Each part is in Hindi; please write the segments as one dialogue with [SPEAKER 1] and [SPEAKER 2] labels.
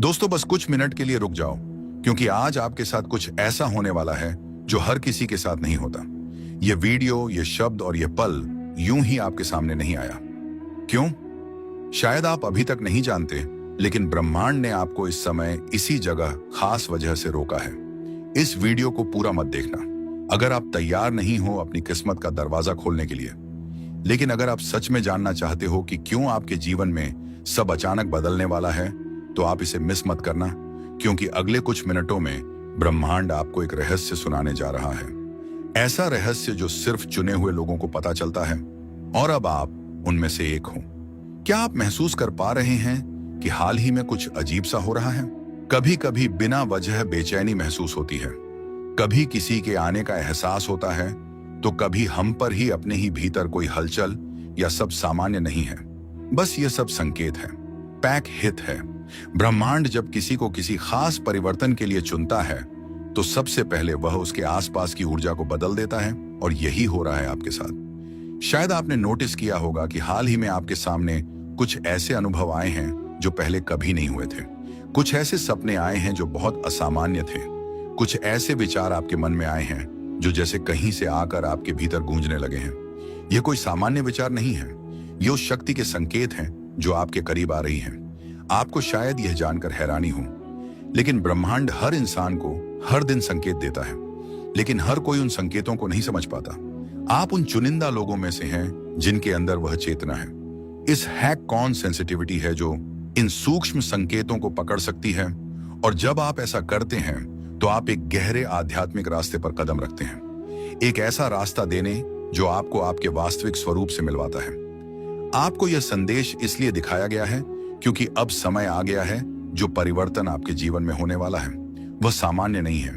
[SPEAKER 1] दोस्तों, बस कुछ मिनट के लिए रुक जाओ, क्योंकि आज आपके साथ कुछ ऐसा होने वाला है जो हर किसी के साथ नहीं होता। ये वीडियो, ये शब्द और ये पल यूं ही आपके सामने नहीं आया। क्यों? शायद आप अभी तक नहीं जानते, लेकिन ब्रह्मांड ने आपको इस समय इसी जगह खास वजह से रोका है। इस वीडियो को पूरा मत देखना अगर आप तैयार नहीं हो अपनी किस्मत का दरवाजा खोलने के लिए। लेकिन अगर आप सच में जानना चाहते हो कि क्यों आपके जीवन में सब अचानक बदलने वाला है, तो आप इसे मिस मत करना, क्योंकि अगले कुछ मिनटों में ब्रह्मांड आपको एक रहस्य सुनाने जा रहा है। ऐसा रहस्य जो सिर्फ चुने हुए लोगों को पता चलता है, और अब आप उनमें से एक हो। क्या आप महसूस कर पा रहे हैं कि हाल ही में कुछ अजीब सा हो रहा है? कभी कभी बिना वजह बेचैनी महसूस होती है, कभी किसी के आने का एहसास होता है, तो कभी हम पर ही अपने ही भीतर कोई हलचल या सब सामान्य नहीं है। बस ये सब संकेत है, पैक हित है। ब्रह्मांड जब किसी को किसी खास परिवर्तन के लिए चुनता है, तो सबसे पहले वह उसके आसपास की ऊर्जा को बदल देता है, और यही हो रहा है आपके साथ। शायद आपने नोटिस किया होगा कि हाल ही में आपके सामने कुछ ऐसे अनुभव आए हैं जो पहले कभी नहीं हुए थे। कुछ ऐसे सपने आए हैं जो बहुत असामान्य थे। कुछ ऐसे विचार आपके मन में आए हैं जो जैसे कहीं से आकर आपके भीतर गूंजने लगे हैं। ये कोई सामान्य विचार नहीं है, ये उस शक्ति के संकेत हैं जो आपके करीब आ रही हैं। आपको शायद यह जानकर हैरानी हो, लेकिन ब्रह्मांड हर इंसान को हर दिन संकेत देता है, लेकिन हर कोई उन संकेतों को नहीं समझ पाता। आप उन चुनिंदा लोगों में से हैं जिनके अंदर वह चेतना है। इस हैक कॉन सेंसिटिविटी है जो इन सूक्ष्म संकेतों को पकड़ सकती है, और जब आप ऐसा करते हैं तो आप एक गहरे आध्यात्मिक रास्ते पर कदम रखते हैं। एक ऐसा रास्ता देने जो आपको आपके वास्तविक स्वरूप से मिलवाता है। आपको यह संदेश इसलिए दिखाया गया है क्योंकि अब समय आ गया है। जो परिवर्तन आपके जीवन में होने वाला है वह सामान्य नहीं है,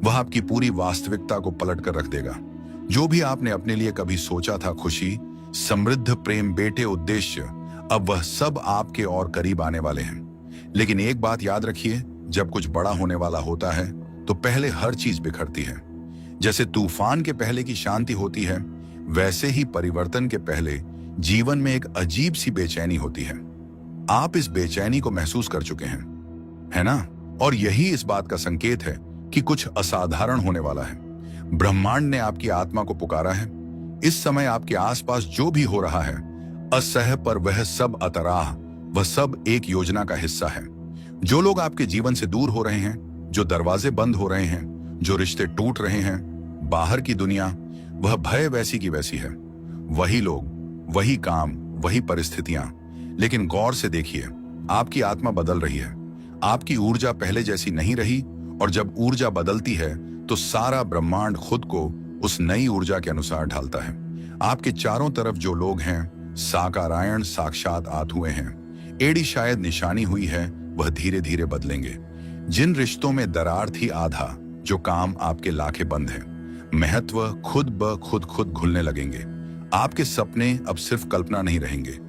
[SPEAKER 1] वह आपकी पूरी वास्तविकता को पलट कर रख देगा। जो भी आपने अपने लिए कभी सोचा था, खुशी, समृद्ध, प्रेम, बेटे, उद्देश्य, अब वह सब आपके और करीब आने वाले हैं। लेकिन एक बात याद रखिए, जब कुछ बड़ा होने वाला होता है तो पहले हर चीज बिखरती है। जैसे तूफान के पहले की शांति होती है, वैसे ही परिवर्तन के पहले जीवन में एक अजीब सी बेचैनी होती है। आप इस बेचैनी को महसूस कर चुके हैं, है ना? और यही इस बात का संकेत है कि कुछ असाधारण होने वाला है। ब्रह्मांड ने आपकी आत्मा को पुकारा है। इस समय आपके आसपास जो भी हो रहा है, असह्य पर वह सब अतराह, वह सब एक योजना का हिस्सा है। जो लोग आपके जीवन से दूर हो रहे हैं, जो दरवाजे बंद हो रहे हैं, जो रिश्ते टूट रहे हैं, बाहर की दुनिया, वह भय वैसी की वैसी है। वही लोग, वही काम, वही परिस्थितियां। लेकिन गौर से देखिए, आपकी आत्मा बदल रही है। आपकी ऊर्जा पहले जैसी नहीं रही, और जब ऊर्जा बदलती है तो सारा ब्रह्मांड खुद को उस नई ऊर्जा के अनुसार ढालता है। आपके चारों तरफ जो लोग हैं, साकारायण साक्षात आत्माएं हैं। एड़ी शायद निशानी हुई है, वह धीरे धीरे बदलेंगे। जिन रिश्तों में दरार थी आधा, जो काम आपके लाखे बंद हैं, महत्व खुद ब खुद घुलने लगेंगे। आपके सपने अब सिर्फ कल्पना नहीं रहेंगे,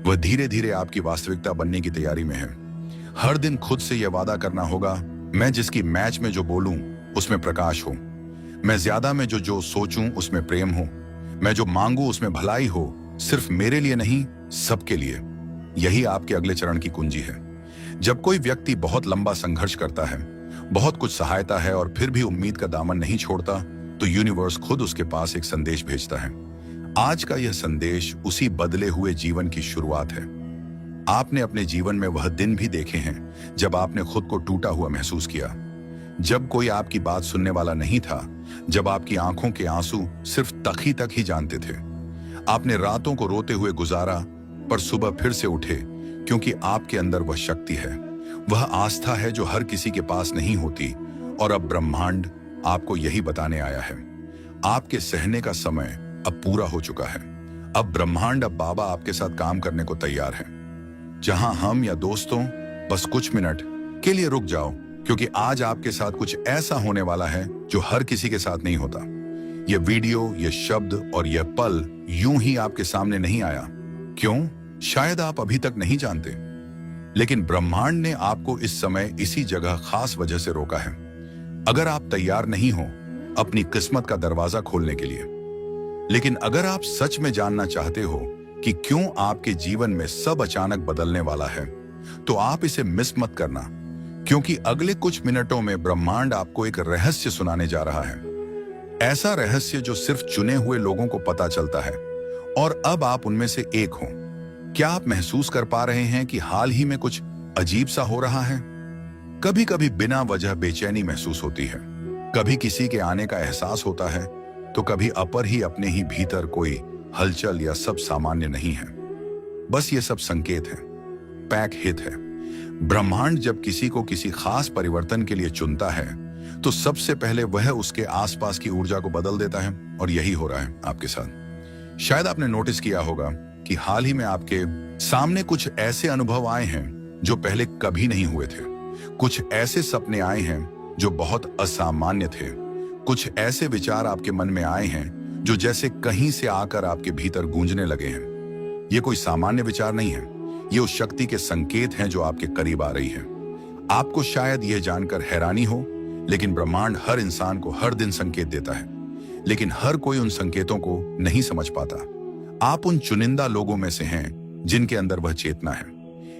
[SPEAKER 1] वह धीरे धीरे आपकी वास्तविकता बनने की तैयारी में है। हर दिन खुद से यह वादा करना होगा, मैं जिसकी मैच में जो बोलूं उसमें प्रकाश हो, मैं ज्यादा में जो सोचूं उसमें प्रेम हो, मैं जो मांगू उसमें भलाई हो, सिर्फ मेरे लिए नहीं, सबके लिए। यही आपके अगले चरण की कुंजी है। जब कोई व्यक्ति बहुत लंबा संघर्ष करता है, बहुत कुछ सहायता है, और फिर भी उम्मीद का दामन नहीं छोड़ता, तो यूनिवर्स खुद उसके पास एक संदेश भेजता है। आज का यह संदेश उसी बदले हुए जीवन की शुरुआत है। आपने अपने जीवन में वह दिन भी देखे हैं जब आपने खुद को टूटा हुआ महसूस किया, जब कोई आपकी बात सुनने वाला नहीं था, जब आपकी आंखों के आंसू सिर्फ तक ही जानते थे। आपने रातों को रोते हुए गुजारा, पर सुबह फिर से उठे, क्योंकि आपके अंदर वह शक्ति है, वह आस्था है जो हर किसी के पास नहीं होती। और अब ब्रह्मांड आपको यही बताने आया है, आपके सहने का समय अब पूरा हो चुका है। अब ब्रह्मांड, अब बाबा आपके साथ काम करने को तैयार है। जहां हम या दोस्तों बस कुछ मिनट के लिए रुक जाओ, क्योंकि आज आपके साथ कुछ ऐसा होने वाला है जो हर किसी के साथ नहीं होता। यह वीडियो, यह शब्द और यह पल यूं ही आपके सामने नहीं आया। क्यों? शायद आप अभी तक नहीं जानते, लेकिन ब्रह्मांड ने आपको इस समय इसी जगह खास वजह से रोका है। अगर आप तैयार नहीं हो अपनी किस्मत का दरवाजा खोलने के लिए, लेकिन अगर आप सच में जानना चाहते हो कि क्यों आपके जीवन में सब अचानक बदलने वाला है, तो आप इसे मिस मत करना, क्योंकि अगले कुछ मिनटों में ब्रह्मांड आपको एक रहस्य सुनाने जा रहा है। ऐसा रहस्य जो सिर्फ चुने हुए लोगों को पता चलता है, और अब आप उनमें से एक हो। क्या आप महसूस कर पा रहे हैं कि हाल ही में कुछ अजीब सा हो रहा है? कभी कभी बिना वजह बेचैनी महसूस होती है, कभी किसी के आने का एहसास होता है, तो कभी अपर ही अपने ही भीतर कोई हलचल या सब सामान्य नहीं है। बस ये सब संकेत है, पैक हित है। ब्रह्मांड जब किसी को किसी खास परिवर्तन के लिए चुनता है, तो सबसे पहले वह उसके आसपास की ऊर्जा को बदल देता है, और यही हो रहा है आपके साथ। शायद आपने नोटिस किया होगा कि हाल ही में आपके सामने कुछ ऐसे अनुभव आए हैं जो पहले कभी नहीं हुए थे। कुछ ऐसे सपने आए हैं जो बहुत असामान्य थे। कुछ ऐसे विचार आपके मन में आए हैं जो जैसे कहीं से आकर आपके भीतर गूंजने लगे हैं। ये कोई सामान्य विचार नहीं है, ये उस शक्ति के संकेत हैं जो आपके करीब आ रही है। आपको शायद यह जानकर हैरानी हो, लेकिन ब्रह्मांड हर इंसान को हर दिन संकेत देता है, लेकिन हर कोई उन संकेतों को नहीं समझ पाता। आप उन चुनिंदा लोगों में से हैं जिनके अंदर वह चेतना है।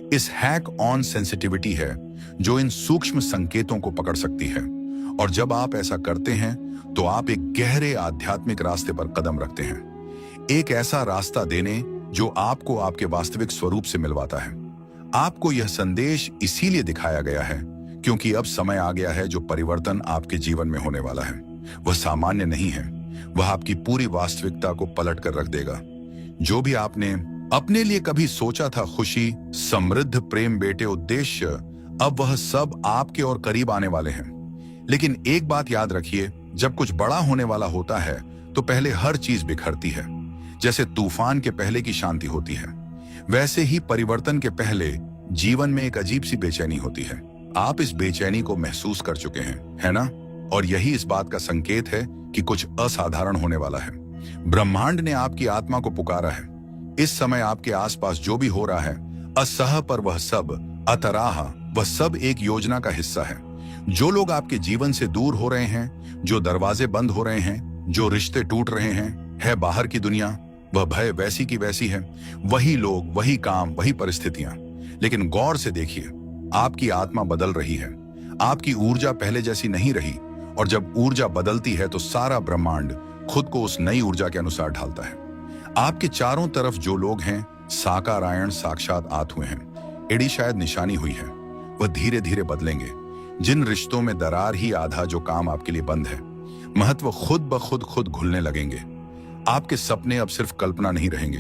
[SPEAKER 1] इस हैक ऑन सेंसिटिविटी है जो इन सूक्ष्म संकेतों को पकड़ सकती है, और जब आप ऐसा करते हैं तो आप एक गहरे आध्यात्मिक रास्ते पर कदम रखते हैं। एक ऐसा रास्ता देने जो आपको आपके वास्तविक स्वरूप से मिलवाता है। आपको यह संदेश इसीलिए दिखाया गया है क्योंकि अब समय आ गया है जो परिवर्तन आपके जीवन में होने वाला है। वह सामान्य नहीं है, वह आपकी पूरी वास्तविकता को पलट कर रख देगा। जो भी आपने अपने लिए कभी सोचा था, खुशी, समृद्ध, प्रेम, बेटे, उद्देश्य, अब वह सब आपके और करीब आने वाले हैं। लेकिन एक बात याद रखिए, जब कुछ बड़ा होने वाला होता है तो पहले हर चीज बिखरती है। जैसे तूफान के पहले की शांति होती है, वैसे ही परिवर्तन के पहले जीवन में एक अजीब सी बेचैनी होती है। आप इस बेचैनी को महसूस कर चुके हैं, है ना? और यही इस बात का संकेत है कि कुछ असाधारण होने वाला है। ब्रह्मांड ने आपकी आत्मा को पुकारा है। इस समय आपके आसपास जो भी हो रहा है, असह पर वह सब, अतराह, वह सब एक योजना का हिस्सा है। जो लोग आपके जीवन से दूर हो रहे हैं, जो दरवाजे बंद हो रहे हैं, जो रिश्ते टूट रहे हैं, है बाहर की दुनिया, वह भय वैसी की वैसी है। वही लोग, वही काम, वही परिस्थितियां। लेकिन गौर से देखिए, आपकी आत्मा बदल रही है। आपकी ऊर्जा पहले जैसी नहीं रही, और जब ऊर्जा बदलती है तो सारा ब्रह्मांड खुद को उस नई ऊर्जा के अनुसार ढालता है। आपके चारों तरफ जो लोग हैं, साकारायण साक्षात आत्मा हैं। एडी शायद निशानी हुई है, वह धीरे धीरे बदलेंगे। जिन रिश्तों में दरार ही आधा जो काम आपके लिए बंद है, महत्व खुद ब खुद घुलने लगेंगे। आपके सपने अब सिर्फ कल्पना नहीं रहेंगे,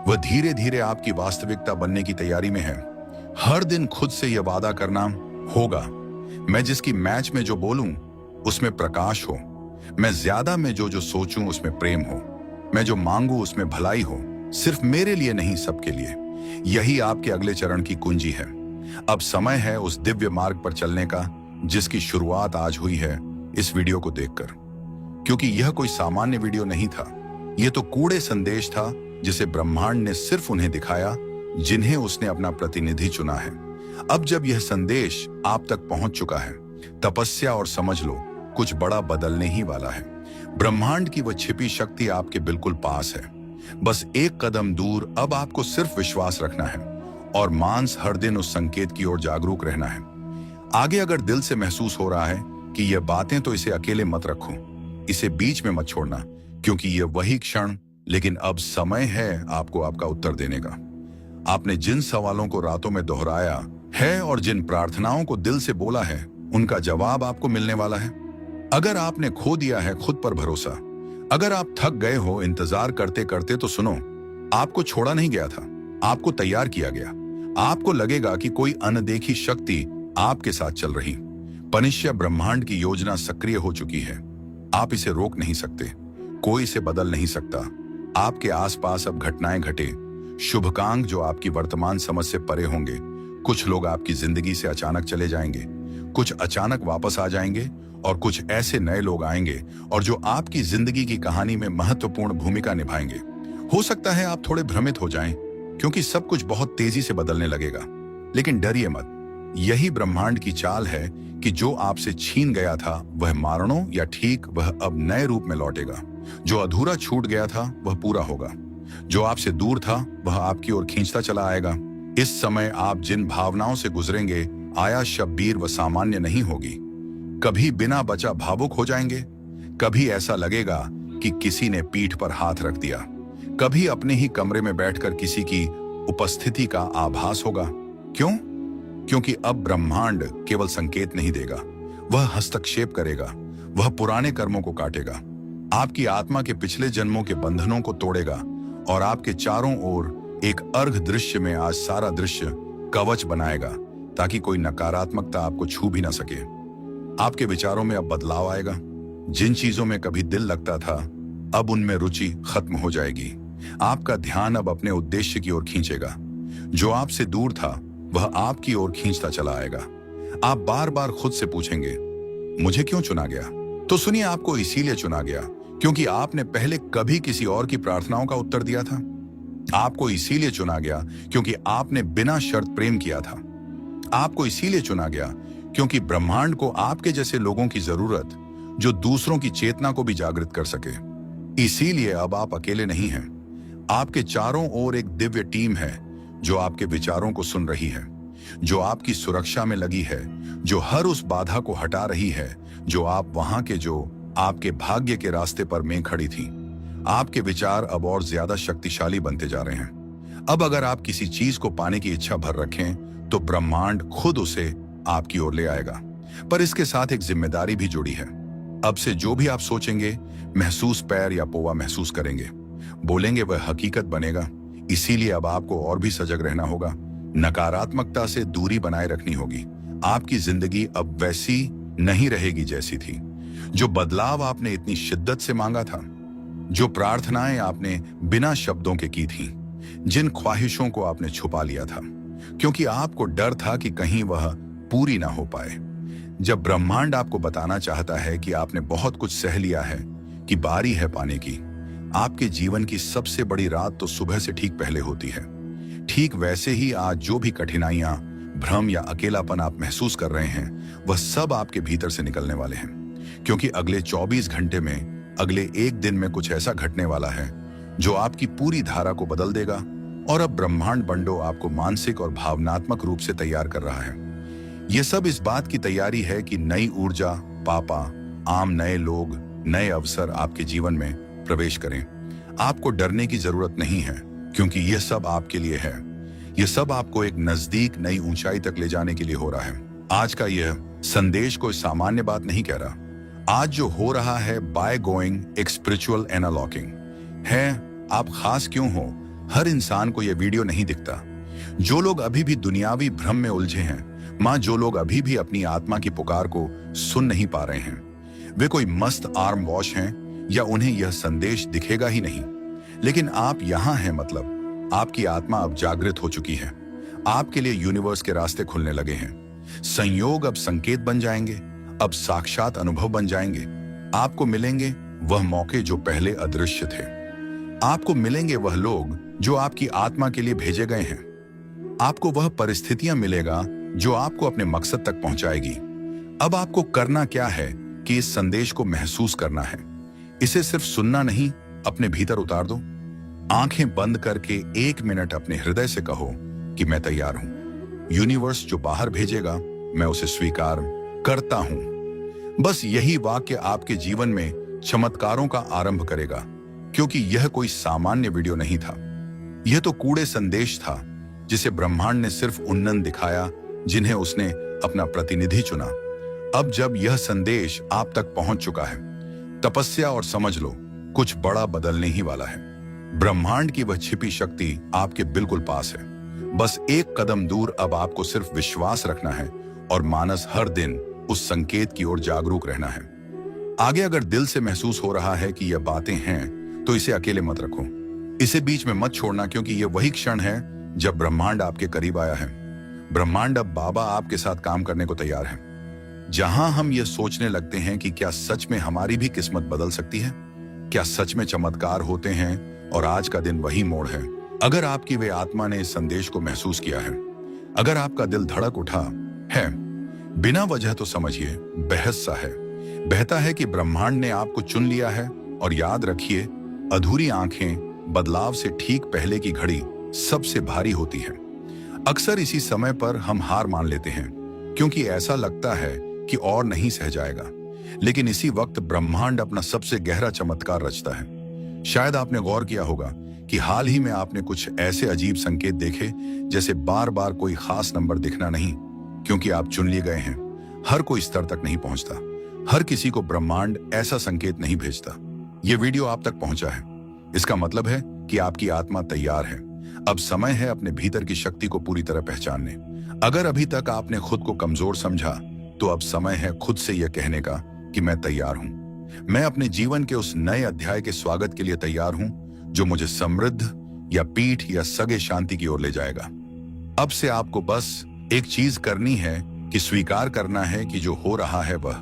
[SPEAKER 1] वह धीरे धीरे आपकी वास्तविकता बनने की तैयारी में है। हर दिन खुद से यह वादा करना होगा, मैं जिसकी मैच में जो बोलूं उसमें प्रकाश हो, मैं ज्यादा में जो सोचूं उसमें प्रेम हो, मैं जो मांगू उसमें भलाई हो, सिर्फ मेरे लिए नहीं सबके लिए। यही आपके अगले चरण की कुंजी है। अब समय है उस दिव्य मार्ग पर चलने का जिसकी शुरुआत आज हुई है इस वीडियो को देखकर। क्योंकि यह कोई सामान्य वीडियो नहीं था, यह तो कूड़े संदेश था जिसे ब्रह्मांड ने सिर्फ उन्हें दिखाया जिन्हें उसने अपना प्रतिनिधि चुना है। अब जब यह संदेश आप तक पहुंच चुका है, तपस्या और समझ लो, कुछ बड़ा बदलने ही वाला है। ब्रह्मांड की वह छिपी शक्ति आपके बिल्कुल पास है, बस एक कदम दूर। अब आपको सिर्फ विश्वास रखना है और मांस हर दिन उस संकेत की ओर जागरूक रहना है। आगे अगर दिल से महसूस हो रहा है कि यह बातें, तो इसे अकेले मत रखो, इसे बीच में मत छोड़ना, क्योंकि यह वही क्षण, लेकिन अब समय है आपको आपका उत्तर देने का। आपने जिन सवालों को रातों में दोहराया है और जिन प्रार्थनाओं को दिल से बोला है, उनका जवाब आपको मिलने वाला है। अगर आपने खो दिया है खुद पर भरोसा, अगर आप थक गए हो इंतजार करते करते, तो सुनो, आपको छोड़ा नहीं गया था, आपको तैयार किया गया। आपको लगेगा कि कोई अनदेखी शक्ति आपके साथ चल रही। पनिश्य ब्रह्मांड की योजना सक्रिय हो चुकी है। आप इसे रोक नहीं सकते, कोई इसे बदल नहीं सकता। आपके आसपास अब घटनाएं घटे, शुभकांक जो आपकी वर्तमान समझ से परे होंगे। कुछ लोग आपकी जिंदगी से अचानक चले जाएंगे, कुछ अचानक वापस आ जाएंगे, और कुछ ऐसे नए लोग आएंगे और जो आपकी जिंदगी की कहानी में महत्वपूर्ण भूमिका निभाएंगे। हो सकता है आप थोड़े भ्रमित हो जाएं, क्योंकि सब कुछ बहुत तेजी से बदलने लगेगा। लेकिन डरिए मत, यही ब्रह्मांड की चाल है कि जो आपसे छीन गया था वह मारणों या ठीक, वह अब नए रूप में लौटेगा। जो अधूरा छूट गया था वह पूरा होगा, जो आपसे दूर था वह आपकी ओर खींचता चला आएगा। इस समय आप जिन भावनाओं से गुजरेंगे, आया शब्बीर व सामान्य नहीं होगी। कभी बिना बचा भावुक हो जाएंगे, कभी ऐसा लगेगा कि किसी ने पीठ पर हाथ रख दिया, कभी अपने ही कमरे में बैठकर किसी की उपस्थिति का आभास होगा। क्यों? क्योंकि अब ब्रह्मांड केवल संकेत नहीं देगा, वह हस्तक्षेप करेगा, वह पुराने कर्मों को काटेगा, आपकी आत्मा के पिछले जन्मों के बंधनों को तोड़ेगा और आपके चारों ओर एक अर्घ दृश्य में आज सारा दृश्य कवच बनाएगा, ताकि कोई नकारात्मकता आपको छू भी ना सके। आपके विचारों में अब बदलाव आएगा। जिन चीजों में कभी दिल लगता था, अब उनमें रुचि खत्म हो जाएगी। आपका ध्यान अब अपने उद्देश्य की ओर खींचेगा। जो आपसे दूर था वह आपकी ओर खींचता चला आएगा। आप बार बार खुद से पूछेंगे, मुझे क्यों चुना गया? तो सुनिए, आपको इसीलिए चुना गया क्योंकि आपने पहले कभी किसी और की प्रार्थनाओं का उत्तर दिया था। आपको इसीलिए चुना गया क्योंकि आपने बिना शर्त प्रेम किया था। आपको इसीलिए चुना गया क्योंकि ब्रह्मांड को आपके जैसे लोगों की जरूरत, जो दूसरों की चेतना को भी जागृत कर सके। इसीलिए अब आप अकेले नहीं हैं। आपके चारों ओर एक दिव्य टीम है जो आपके विचारों को सुन रही है, जो आपकी सुरक्षा में लगी है, जो हर उस बाधा को हटा रही है जो आप वहां के जो आपके भाग्य के रास्ते पर में खड़ी थी। आपके विचार अब और ज्यादा शक्तिशाली बनते जा रहे हैं। अब अगर आप किसी चीज को पाने की इच्छा भर रखें तो ब्रह्मांड खुद उसे आपकी ओर ले आएगा। पर इसके साथ एक जिम्मेदारी भी जुड़ी है। अब से जो भी आप सोचेंगे, महसूस पैर या पोवा महसूस करेंगे, बोलेंगे, वह हकीकत बनेगा। इसीलिए अब आपको और भी सजग रहना होगा। नकारात्मकता से दूरी बनाए रखनी होगी। आपकी जिंदगी अब वैसी नहीं रहेगी जैसी थी। जो बदलाव आपने इतनी शिद्दत से मांगा था, जो प्रार्थनाएं आपने बिना शब्दों के की थी, जिन ख्वाहिशों को आपने छुपा लिया था क्योंकि आपको डर था कि कहीं वह पूरी ना हो पाए। जब ब्रह्मांड आपको बताना चाहता है कि आपने बहुत कुछ सह लिया है, कि बारी है पाने की, आपके जीवन की सबसे बड़ी रात तो सुबह से ठीक पहले होती है। ठीक वैसे ही आज जो भी कठिनाइयां, भ्रम या अकेलापन आप महसूस कर रहे हैं, वह सब आपके भीतर से निकलने वाले हैं। क्योंकि अगले 24 घंटे में, अगले एक दिन में कुछ ऐसा घटने वाला है जो आपकी पूरी धारा को बदल देगा। और अब ब्रह्मांड बंडो आपको मानसिक और भावनात्मक रूप से तैयार कर रहा है। यह सब इस बात की तैयारी है कि नई ऊर्जा, पापा, आम नए लोग, नए अवसर आपके जीवन में प्रवेश करें। आपको डरने की जरूरत नहीं है क्योंकि यह सब आपके लिए है। यह सब आपको एक नजदीक नई ऊंचाई तक ले जाने के लिए हो रहा है। आज का यह संदेश कोई सामान्य बात नहीं कह रहा। आज जो हो रहा है बाय गोइंग एक स्पिरिचुअल एनालॉकिंग है। आप खास क्यों हो, हर इंसान को यह वीडियो नहीं दिखता। जो लोग अभी भी दुनियावी भ्रम में उलझे हैं, मां, जो लोग अभी भी अपनी आत्मा की पुकार को सुन नहीं पा रहे हैं, वे कोई मस्त आर्म वॉश हैं या उन्हें यह संदेश दिखेगा ही नहीं। लेकिन आप यहां हैं, मतलब आपकी आत्मा अब जागृत हो चुकी है। आपके लिए यूनिवर्स के रास्ते खुलने लगे हैं। संयोग अब संकेत बन जाएंगे, अब साक्षात अनुभव बन जाएंगे। आपको मिलेंगे वह मौके जो पहले अदृश्य थे। आपको मिलेंगे वह लोग जो आपकी आत्मा के लिए भेजे गए हैं। आपको वह परिस्थितियां मिलेगा जो आपको अपने मकसद तक पहुंचाएगी। अब आपको करना क्या है कि इस संदेश को महसूस करना है। इसे सिर्फ सुनना नहीं, अपने भीतर उतार दो। आंखें बंद करके 1 मिनट अपने हृदय से कहो कि मैं तैयार हूं। यूनिवर्स जो बाहर भेजेगा, मैं उसे स्वीकार करता हूं। बस यही वाक्य आपके जीवन में चमत्कारों का आरंभ करेगा। क्योंकि यह कोई सामान्य वीडियो नहीं था। यह तो कूड़े संदेश था जिसे ब्रह्मांड ने सिर्फ उन्नन दिखाया जिन्हें उसने अपना प्रतिनिधि चुना। अब जब यह संदेश आप तक पहुंच चुका है, तपस्या और समझ लो, कुछ बड़ा बदलने ही वाला है। ब्रह्मांड की वह छिपी शक्ति आपके बिल्कुल पास है। बस एक कदम दूर। अब आपको सिर्फ विश्वास रखना है और मानस हर दिन उस संकेत की ओर जागरूक रहना है। आगे अगर दिल से महसूस हो रहा है कि यह बातें हैं, तो इसे अकेले मत रखो। इसे बीच में मत छोड़ना, क्योंकि यह वही क्षण है जब ब्रह्मांड आपके करीब आया है। ब्रह्मांड अब बाबा आपके साथ काम करने को तैयार है। जहां हम यह सोचने लगते हैं कि क्या सच में हमारी भी किस्मत बदल सकती है, क्या सच में चमत्कार होते हैं, और आज का दिन वही मोड़ है। अगर आपकी वे आत्मा ने इस संदेश को महसूस किया है, अगर आपका दिल धड़क उठा है, बिना वजह, तो समझिए बहस सा है, बहता है कि ब्रह्मांड ने आपको चुन लिया है। और याद रखिए, अधूरी आंखें बदलाव से ठीक पहले की घड़ी सबसे भारी होती है। अक्सर इसी समय पर हम हार मान लेते हैं क्योंकि ऐसा लगता है कि और नहीं सह जाएगा। लेकिन इसी वक्त ब्रह्मांड अपना सबसे गहरा चमत्कार रचता है। शायद आपने गौर किया होगा कि हाल ही में आपने कुछ ऐसे अजीब संकेत देखे, जैसे बार बार कोई खास नंबर दिखना नहीं, क्योंकि आप चुन लिए गए हैं। हर कोई स्तर तक नहीं पहुंचता, हर किसी को ब्रह्मांड ऐसा संकेत नहीं भेजता। यह वीडियो आप तक पहुंचा है, इसका मतलब है कि आपकी आत्मा तैयार है। अब समय है अपने भीतर की शक्ति को पूरी तरह पहचानने। अगर अभी तक आपने खुद को कमजोर समझा, तो अब समय है खुद से यह कहने का कि मैं तैयार हूं। मैं अपने जीवन के उस नए अध्याय के स्वागत के लिए तैयार हूं, जो मुझे समृद्ध या पीठ या सगे शांति की ओर ले जाएगा। अब से आपको बस एक चीज करनी है कि स्वीकार करना है कि जो हो रहा है वह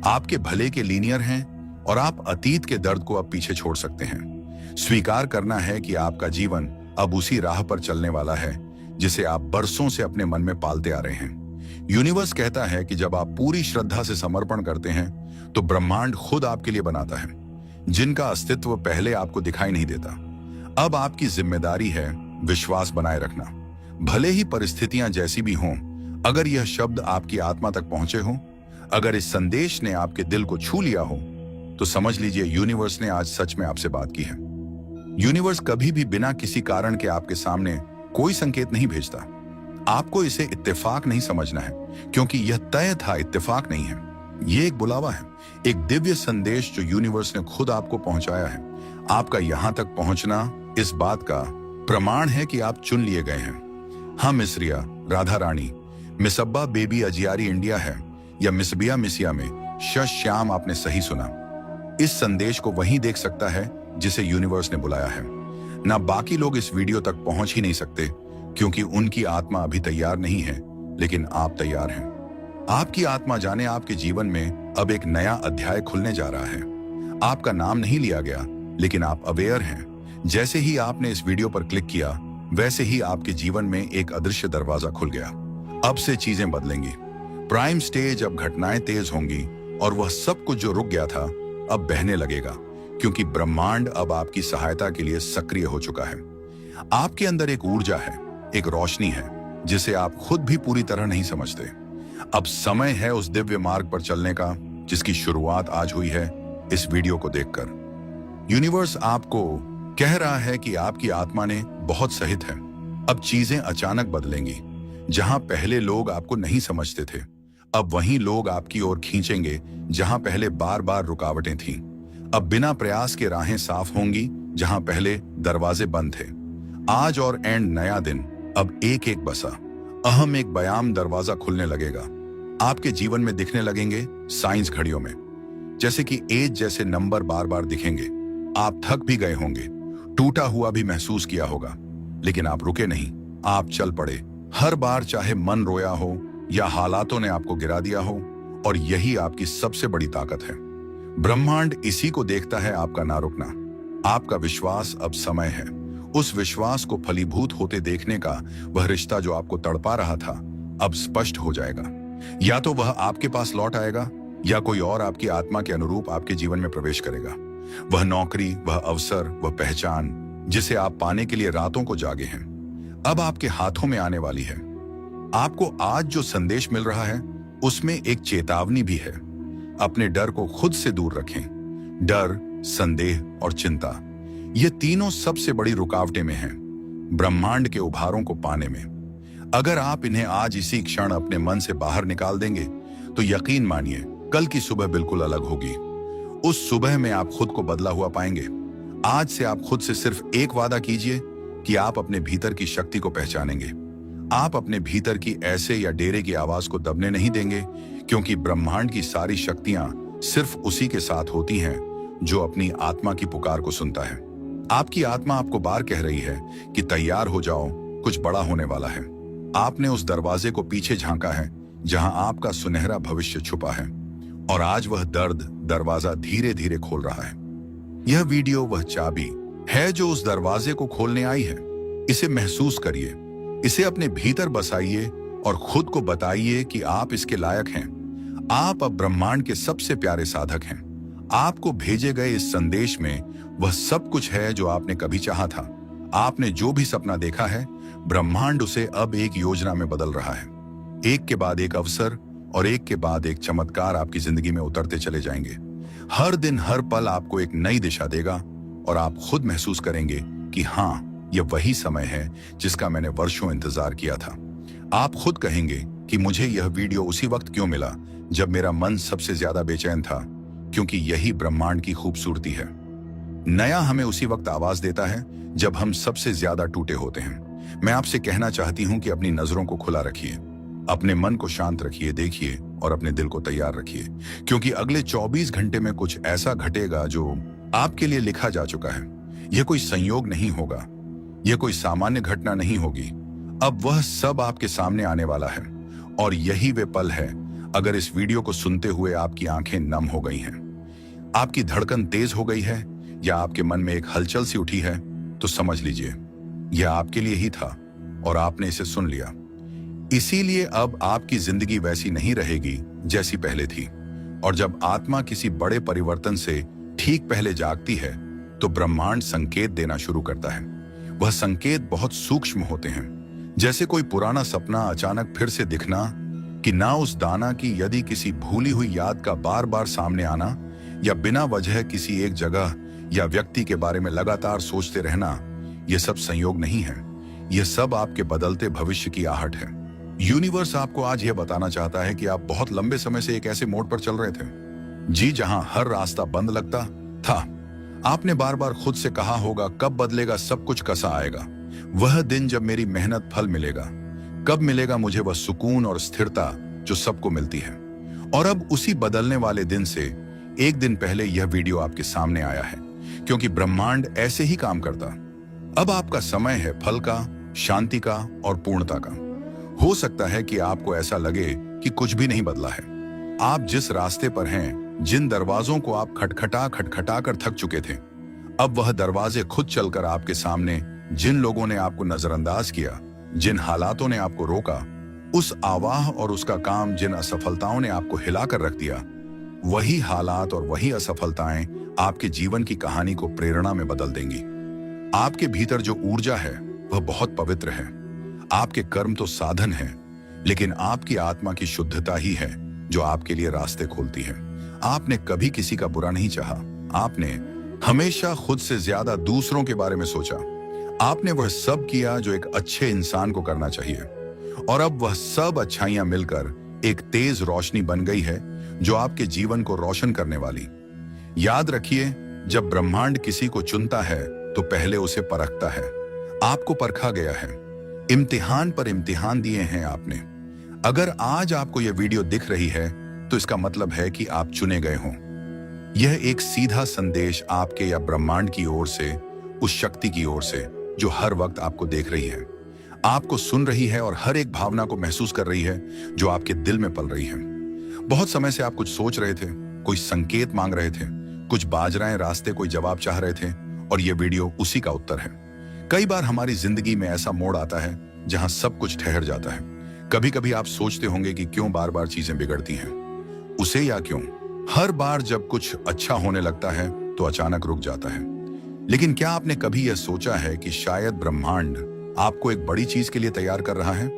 [SPEAKER 1] आपके भले के लीनियर है, और आप अतीत के दर्द को अब पीछे छोड़ सकते हैं। स्वीकार करना है कि आपका जीवन अब उसी राह पर चलने वाला है जिसे आप बरसों से अपने मन में पालते आ रहे हैं। यूनिवर्स कहता है कि जब आप पूरी श्रद्धा से समर्पण करते हैं, तो ब्रह्मांड खुद आपके लिए बनाता है, जिनका अस्तित्व पहले आपको दिखाई नहीं देता। अब आपकी जिम्मेदारी है विश्वास बनाए रखना, भले ही परिस्थितियां जैसी भी हों। अगर यह शब्द आपकी आत्मा तक पहुंचे हो, अगर इस संदेश ने आपके दिल को छू लिया हो, तो समझ लीजिए यूनिवर्स ने आज सच में आपसे बात की है। यूनिवर्स कभी भी बिना किसी कारण के आपके सामने कोई संकेत नहीं भेजता। आपको इसे इत्तेफाक नहीं समझना है, क्योंकि यह तय था, इत्तेफाक नहीं है। यह एक बुलावा है, एक दिव्य संदेश जो यूनिवर्स ने खुद आपको पहुंचाया है। आपका यहां तक पहुंचना इस बात का प्रमाण है कि आप चुन लिए गए हैं। हाँ, मिसरिया, राधा रानी, मिसब्बा बेबी अजियारी इंडिया है, या मिसबिया मिसिया में शश श्याम, आपने सही सुना। इस संदेश को वहीं देख सकता है जिसे यूनिवर्स ने बुलाया है। ना बाकी लोग इस वीडियो तक पहुंच ही नहीं सकते, क्योंकि उनकी आत्मा अभी तैयार नहीं है, लेकिन आप तैयार हैं। आपकी आत्मा जाने आपके जीवन में अब एक नया अध्याय खुलने जा रहा है। आपका नाम नहीं लिया गया, लेकिन आप अवेयर हैं। जैसे ही आपने इस वीडियो पर क्लिक किया, वैसे ही आपके जीवन में एक अदृश्य दरवाजा खुल गया। अब से चीजें बदलेंगी। प्राइम स्टेज, अब घटनाएं तेज होंगी, और वह सब कुछ जो रुक गया था अब बहने लगेगा, क्योंकि ब्रह्मांड अब आपकी सहायता के लिए सक्रिय हो चुका है। आपके अंदर एक ऊर्जा है, एक रोशनी है, जिसे आप खुद भी पूरी तरह नहीं समझते। अब समय है उस दिव्य मार्ग पर चलने का, जिसकी शुरुआत आज हुई है इस वीडियो को देखकर। यूनिवर्स आपको कह रहा है कि आपकी आत्मा ने बहुत सहित है। अब चीजें अचानक बदलेंगी। जहां पहले लोग आपको नहीं समझते थे, अब वहीं लोग आपकी ओर खींचेंगे जहां पहले बार बार रुकावटें थीं। अब बिना प्रयास के राहें साफ होंगी जहां पहले दरवाजे बंद थे। आज और एंड नया दिन, अब एक एक बसा अहम एक बयाम दरवाजा खुलने लगेगा। आपके जीवन में दिखने लगेंगे साइंस घड़ियों में, जैसे कि एज जैसे नंबर बार बार दिखेंगे। आप थक भी गए होंगे, टूटा हुआ भी महसूस किया होगा, लेकिन आप रुके नहीं, आप चल पड़े। हर बार, चाहे मन रोया हो या हालातों ने आपको गिरा दिया हो, और यही आपकी सबसे बड़ी ताकत है। ब्रह्मांड इसी को देखता है, आपका ना रुकना, आपका विश्वास। अब समय है उस विश्वास को फलीभूत होते देखने का। वह रिश्ता जो आपको तड़पा रहा था, अब स्पष्ट हो जाएगा। या तो वह आपके पास लौट आएगा, या कोई और आपकी आत्मा के अनुरूप आपके जीवन में प्रवेश करेगा। वह नौकरी, वह अवसर, वह पहचान जिसे आप पाने के लिए रातों को जागे हैं, अब आपके हाथों में आने वाली है। आपको आज जो संदेश मिल रहा है, उसमें एक चेतावनी भी है। अपने डर को खुद से दूर रखें। डर, संदेह और चिंता, ये तीनों सबसे बड़ी रुकावटें में हैं ब्रह्मांड के उभारों को पाने में। अगर आप इन्हें आज इसी क्षण अपने मन से बाहर निकाल देंगे, तो यकीन मानिए कल की सुबह बिल्कुल अलग होगी। उस सुबह में आप खुद को बदला हुआ पाएंगे। आज से आप खुद से सिर्फ एक वादा कीजिए कि आप अपने भीतर की शक्ति को पहचानेंगे। आप अपने भीतर की ऐसे या डेरे की आवाज को दबने नहीं देंगे, क्योंकि ब्रह्मांड की सारी शक्तियां सिर्फ उसी के साथ होती हैं जो अपनी आत्मा की पुकार को सुनता है। आपकी आत्मा आपको बार कह रही है कि तैयार हो जाओ, कुछ बड़ा होने वाला है। आपने उस दरवाजे को पीछे झांका है जहां आपका सुनहरा भविष्य छुपा है, और आज वह दरवाजा धीरे धीरे खोल रहा है। यह वीडियो वह चाबी है जो उस दरवाजे को खोलने आई है। इसे महसूस करिए, इसे अपने भीतर बसाइए और खुद को बताइए कि आप इसके लायक हैं। आप अब ब्रह्मांड के सबसे प्यारे साधक हैं। आपको भेजे गए इस संदेश में वह सब कुछ है जो आपने कभी चाहा था। आपने जो भी सपना देखा है, ब्रह्मांड उसे अब एक योजना में बदल रहा है। एक के बाद एक अवसर और एक के बाद एक चमत्कार आपकी जिंदगी में उतरते चले जाएंगे। हर दिन हर पल आपको एक नई दिशा देगा और आप खुद महसूस करेंगे कि हाँ, यह वही समय है जिसका मैंने वर्षों इंतजार किया था। आप खुद कहेंगे कि मुझे यह वीडियो उसी वक्त क्यों मिला जब मेरा मन सबसे ज्यादा बेचैन था, क्योंकि यही ब्रह्मांड की खूबसूरती है। नया हमें उसी वक्त आवाज देता है जब हम सबसे ज्यादा टूटे होते हैं। मैं आपसे कहना चाहती हूं कि अपनी नजरों को खुला रखिए, अपने मन को शांत रखिए, देखिए और अपने दिल को तैयार रखिए, क्योंकि अगले 24 घंटे में कुछ ऐसा घटेगा जो आपके लिए लिखा जा चुका है। यह कोई संयोग नहीं होगा, यह कोई सामान्य घटना नहीं होगी। अब वह सब आपके सामने आने वाला है और यही वे पल है। अगर इस वीडियो को सुनते हुए आपकी आंखें नम हो गई हैं, आपकी धड़कन तेज हो गई है या आपके मन में एक हलचल सी उठी है, तो समझ लीजिए यह आपके लिए ही था और आपने इसे सुन लिया। इसीलिए अब आपकी जिंदगी वैसी नहीं रहेगी जैसी पहले थी। और जब आत्मा किसी बड़े परिवर्तन से ठीक पहले जागती है तो ब्रह्मांड संकेत देना शुरू करता है। वह संकेत बहुत सूक्ष्म होते हैं, जैसे कोई पुराना सपना अचानक फिर से दिखना, कि ना उस दाना की यदि किसी भूली हुई याद का बार बार सामने आना, या बिना वजह किसी एक जगह या व्यक्ति के बारे में लगातार सोचते रहना। यह सब संयोग नहीं है, यह सब आपके बदलते भविष्य की आहट है। यूनिवर्स आपको आज यह बताना चाहता है कि आप बहुत लंबे समय से एक ऐसे मोड़ पर चल रहे थे जी जहां हर रास्ता बंद लगता था। आपने बार बार खुद से कहा होगा, कब बदलेगा सब कुछ, कैसा आएगा वह दिन जब मेरी मेहनत फल मिलेगा, कब मिलेगा मुझे वह सुकून और स्थिरता जो सबको मिलती है। और अब उसी बदलने वाले दिन से एक दिन पहले यह वीडियो आपके सामने आया है, क्योंकि ब्रह्मांड ऐसे ही काम करता। अब आपका समय है फल का, शांति का और पूर्णता का। हो सकता है कि आपको ऐसा लगे कि कुछ भी नहीं बदला है। आप जिस रास्ते पर हैं, जिन दरवाजों को आप खटखटा कर थक चुके थे, अब वह दरवाजे खुद चलकर आपके सामने, जिन लोगों ने आपको नजरअंदाज किया, जिन हालातों ने आपको रोका, उस आवाह और उसका काम जिन असफलताओं ने आपको हिलाकर रख दिया, वही हालात और वही असफलताएं आपके जीवन की कहानी को प्रेरणा में बदल देंगी। आपके भीतर जो ऊर्जा है वह बहुत पवित्र है। आपके कर्म तो साधन है, लेकिन आपकी आत्मा की शुद्धता ही है जो आपके लिए रास्ते खोलती है। आपने कभी किसी का बुरा नहीं चाहा, आपने हमेशा खुद से ज्यादा दूसरों के बारे में सोचा। आपने वह सब किया जो एक अच्छे इंसान को करना चाहिए, और अब वह सब अच्छाइयां मिलकर एक तेज रोशनी बन गई है जो आपके जीवन को रोशन करने वाली। याद रखिए, जब ब्रह्मांड किसी को चुनता है तो पहले उसे परखता है। आपको परखा गया है, इम्तिहान पर इम्तिहान दिए हैं आपने। अगर आज आपको यह वीडियो दिख रही है तो इसका मतलब है कि आप चुने गए हों। यह एक सीधा संदेश आपके या ब्रह्मांड की ओर से, उस शक्ति की ओर से जो हर वक्त आपको देख रही है, आपको सुन रही है और हर एक भावना को महसूस कर रही है जो आपके दिल में पल रही है। बहुत समय से आप कुछ सोच रहे थे, कोई संकेत मांग रहे थे, कुछ बाजराएं रास्ते कोई जवाब चाह रहे थे, और यह वीडियो उसी का उत्तर है। कई बार हमारी जिंदगी में ऐसा मोड़ आता है जहां सब कुछ ठहर जाता है। कभी कभी आप सोचते होंगे कि क्यों बार बार चीजें बिगड़ती हैं, उसे या क्यों हर बार जब कुछ अच्छा होने लगता है तो अचानक रुक जाता है। लेकिन क्या आपने कभी यह सोचा है कि शायद ब्रह्मांड आपको एक बड़ी चीज के लिए तैयार कर रहा है?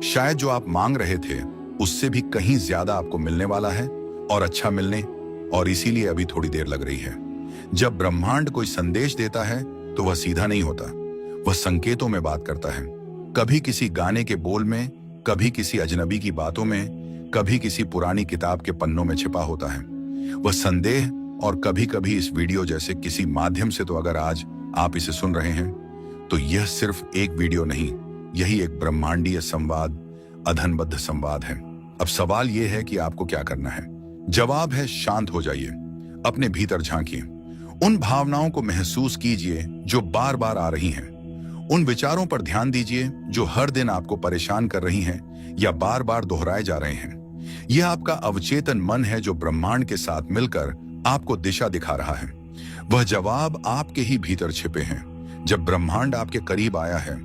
[SPEAKER 1] शायद जो आप मांग रहे थे उससे भी कहीं ज्यादा आपको मिलने वाला है, और अच्छा मिलने, और इसीलिए अभी थोड़ी देर लग रही है। जब ब्रह्मांड कोई संदेश देता है तो वह सीधा नहीं होता, वह संकेतों में बात करता है। कभी किसी गाने के बोल में, कभी किसी अजनबी की बातों में, कभी किसी पुरानी किताब के पन्नों में छिपा होता है वह संदेह। और कभी कभी इस वीडियो जैसे किसी माध्यम से। तो अगर आज आप इसे सुन रहे हैं तो यह सिर्फ एक वीडियो नहीं, यही एक ब्रह्मांडीय संवाद, अधनबद्ध संवाद है। अब सवाल यह है कि आपको क्या करना है। जवाब है, शांत हो जाइए, अपने भीतर झांकिए, उन भावनाओं को महसूस कीजिए जो बार बार आ रही हैं, उन विचारों पर ध्यान दीजिए जो हर दिन आपको परेशान कर रही हैं या बार बार दोहराए जा रहे हैं। यह आपका अवचेतन मन है जो ब्रह्मांड के साथ मिलकर आपको दिशा दिखा रहा है। वह जवाब आपके ही भीतर छिपे हैं। जब ब्रह्मांड आपके करीब आया है